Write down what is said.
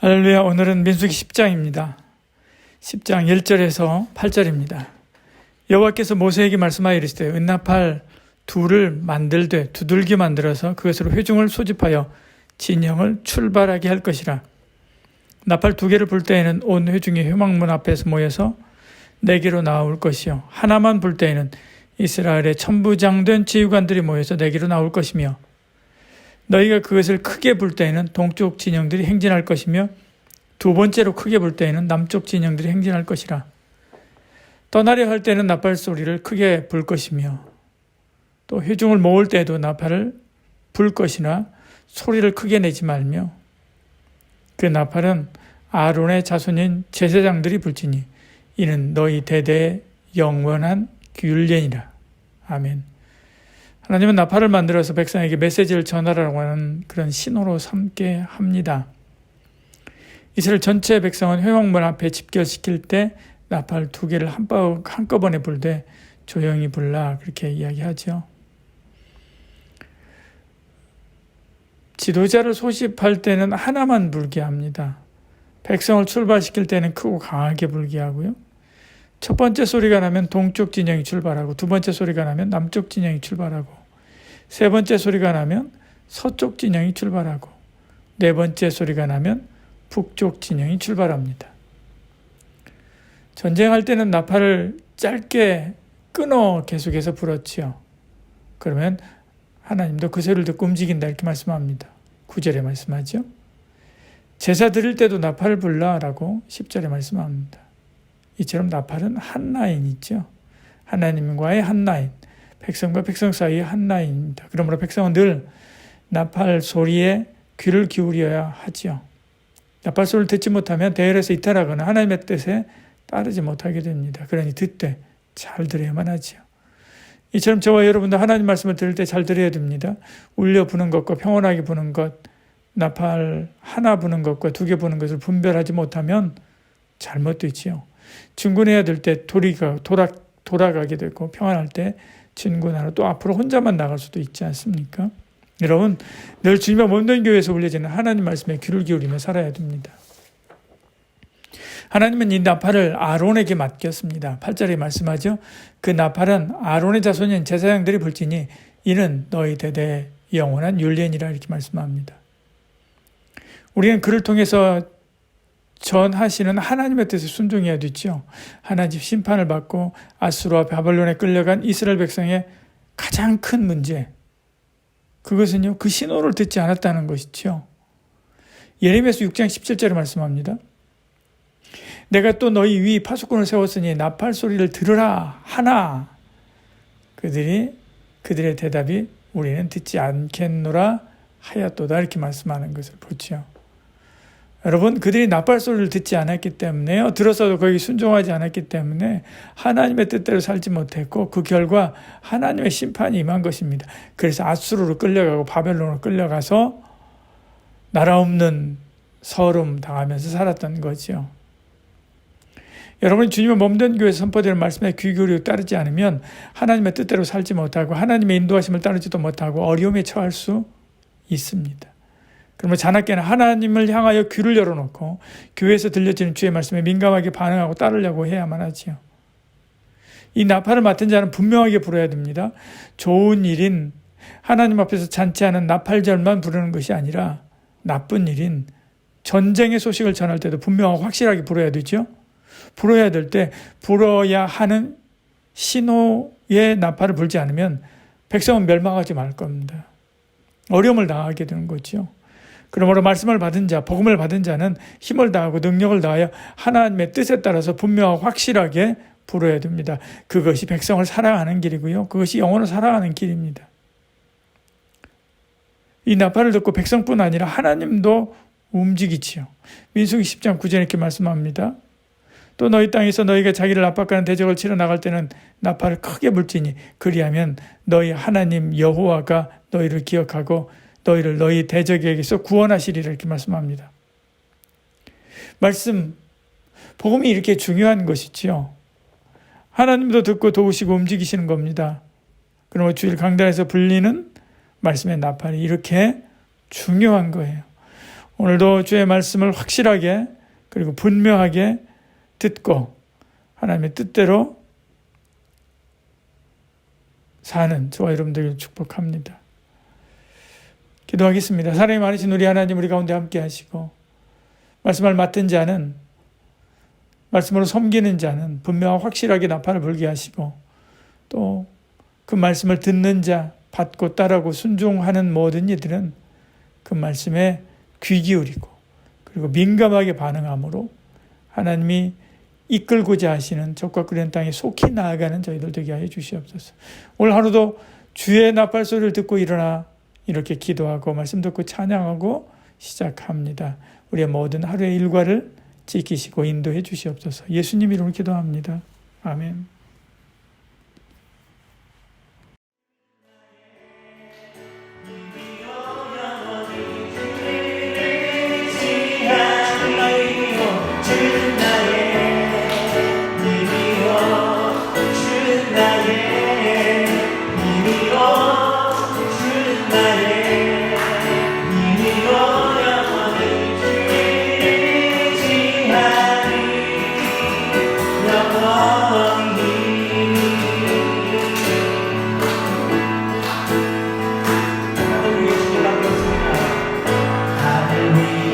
할렐루야. 오늘은 민수기 10장입니다. 10장 1절에서 8절입니다. 여호와께서 모세에게 말씀하여 이르시되 은나팔 둘을 만들되 두들겨 만들어서 그것으로 회중을 소집하여 진영을 출발하게 할 것이라. 나팔 두 개를 불 때에는 온 회중이 회막문 앞에서 모여서 내게로 나올 것이요 하나만 불 때에는 이스라엘의 천부장된 지휘관들이 모여서 내게로 나올 것이며 너희가 그것을 크게 불 때에는 동쪽 진영들이 행진할 것이며 두 번째로 크게 불 때에는 남쪽 진영들이 행진할 것이라. 떠나려 할 때는 나팔 소리를 크게 불 것이며 또 회중을 모을 때에도 나팔을 불 것이나 소리를 크게 내지 말며 그 나팔은 아론의 자손인 제사장들이 불지니 이는 너희 대대의 영원한 균례니라. 아멘. 하나님은 나팔을 만들어서 백성에게 메시지를 전하라고 하는 그런 신호로 삼게 합니다. 이스라엘 전체 백성은 회막문 앞에 집결시킬 때 나팔 두 개를 한꺼번에 불되 조용히 불라 그렇게 이야기하죠. 지도자를 소집할 때는 하나만 불게 합니다. 백성을 출발시킬 때는 크고 강하게 불게 하고요. 첫 번째 소리가 나면 동쪽 진영이 출발하고 두 번째 소리가 나면 남쪽 진영이 출발하고 세 번째 소리가 나면 서쪽 진영이 출발하고 네 번째 소리가 나면 북쪽 진영이 출발합니다. 전쟁할 때는 나팔을 짧게 끊어 계속해서 불었지요. 그러면 하나님도 그 소리를 듣고 움직인다 이렇게 말씀합니다. 9절에 말씀하죠. 제사 드릴 때도 나팔을 불라라고 10절에 말씀합니다. 이처럼 나팔은 한 라인이죠. 하나님과의 한 라인, 백성과 백성 사이의 한 라인입니다. 그러므로 백성은 늘 나팔 소리에 귀를 기울여야 하지요. 나팔 소리를 듣지 못하면 대열에서 이탈하거나 하나님의 뜻에 따르지 못하게 됩니다. 그러니 듣되 잘 들어야만 하지요. 이처럼 저와 여러분도 하나님 말씀을 들을 때 잘 들어야 됩니다. 울려 부는 것과 평온하게 부는 것, 나팔 하나 부는 것과 두 개 부는 것을 분별하지 못하면 잘못되지요. 진군해야 될 때 돌아가게 되고 평안할 때 진군하러 또 앞으로 혼자만 나갈 수도 있지 않습니까? 여러분 늘 주님의 몸된 교회에서 울려지는 하나님 말씀에 귀를 기울이며 살아야 됩니다. 하나님은 이 나팔을 아론에게 맡겼습니다. 8절에 말씀하죠. 그 나팔은 아론의 자손인 제사장들이 불지니 이는 너희 대대의 영원한 율례니라 이렇게 말씀합니다. 우리는 그를 통해서 전하시는 하나님의 뜻에 순종해야 되죠. 하나님 심판을 받고 아수르와 바벨론에 끌려간 이스라엘 백성의 가장 큰 문제, 그것은요 그 신호를 듣지 않았다는 것이죠. 예레미야서 6장 17절에 말씀합니다. 내가 또 너희 위 파수꾼을 세웠으니 나팔 소리를 들으라 하나 그들의 대답이 우리는 듣지 않겠노라 하였도다 이렇게 말씀하는 것을 보죠. 여러분 그들이 나팔 소리를 듣지 않았기 때문에요. 들었어도 거기 순종하지 않았기 때문에 하나님의 뜻대로 살지 못했고 그 결과 하나님의 심판이 임한 것입니다. 그래서 아수르로 끌려가고 바벨론으로 끌려가서 나라 없는 서름 당하면서 살았던 거죠. 여러분이 주님의 몸된 교회에서 선포되는 말씀에 귀 기울이고 따르지 않으면 하나님의 뜻대로 살지 못하고 하나님의 인도하심을 따르지도 못하고 어려움에 처할 수 있습니다. 그러면 자나깨나 하나님을 향하여 귀를 열어놓고 교회에서 들려지는 주의 말씀에 민감하게 반응하고 따르려고 해야만 하지요. 이 나팔을 맡은 자는 분명하게 불어야 됩니다. 좋은 일인 하나님 앞에서 잔치하는 나팔절만 부르는 것이 아니라 나쁜 일인 전쟁의 소식을 전할 때도 분명하고 확실하게 불어야 되죠. 불어야 될 때 불어야 하는 신호의 나팔을 불지 않으면 백성은 멸망하지 말 겁니다. 어려움을 당하게 되는 거죠. 그러므로 말씀을 받은 자, 복음을 받은 자는 힘을 다하고 능력을 다하여 하나님의 뜻에 따라서 분명하고 확실하게 불어야 됩니다. 그것이 백성을 사랑하는 길이고요. 그것이 영혼을 사랑하는 길입니다. 이 나팔을 듣고 백성뿐 아니라 하나님도 움직이지요. 민수기 10장 9절에 이렇게 말씀합니다. 또 너희 땅에서 너희가 자기를 압박하는 대적을 치러 나갈 때는 나팔을 크게 불지니 그리하면 너희 하나님 여호와가 너희를 기억하고 너희를 너희 대적에게서 구원하시리라 이렇게 말씀합니다. 복음이 이렇게 중요한 것이지요. 하나님도 듣고 도우시고 움직이시는 겁니다. 그러면 주일 강단에서 불리는 말씀의 나팔이 이렇게 중요한 거예요. 오늘도 주의 말씀을 확실하게 그리고 분명하게 듣고 하나님의 뜻대로 사는 저와 여러분들을 축복합니다. 기도하겠습니다. 사랑이 많으신 우리 하나님, 우리 가운데 함께 하시고 말씀을 맡은 자는, 말씀으로 섬기는 자는 분명하고 확실하게 나팔을 불게 하시고, 또 그 말씀을 듣는 자, 받고 따르고 순종하는 모든 이들은 그 말씀에 귀 기울이고 그리고 민감하게 반응함으로 하나님이 이끌고자 하시는 적과 끓는 땅에 속히 나아가는 저희들 되게 하여 주시옵소서. 오늘 하루도 주의 나팔 소리를 듣고 일어나 이렇게 기도하고 말씀 듣고 찬양하고 시작합니다. 우리의 모든 하루의 일과를 지키시고 인도해 주시옵소서. 예수님 이름으로 기도합니다. 아멘. Hallelujah.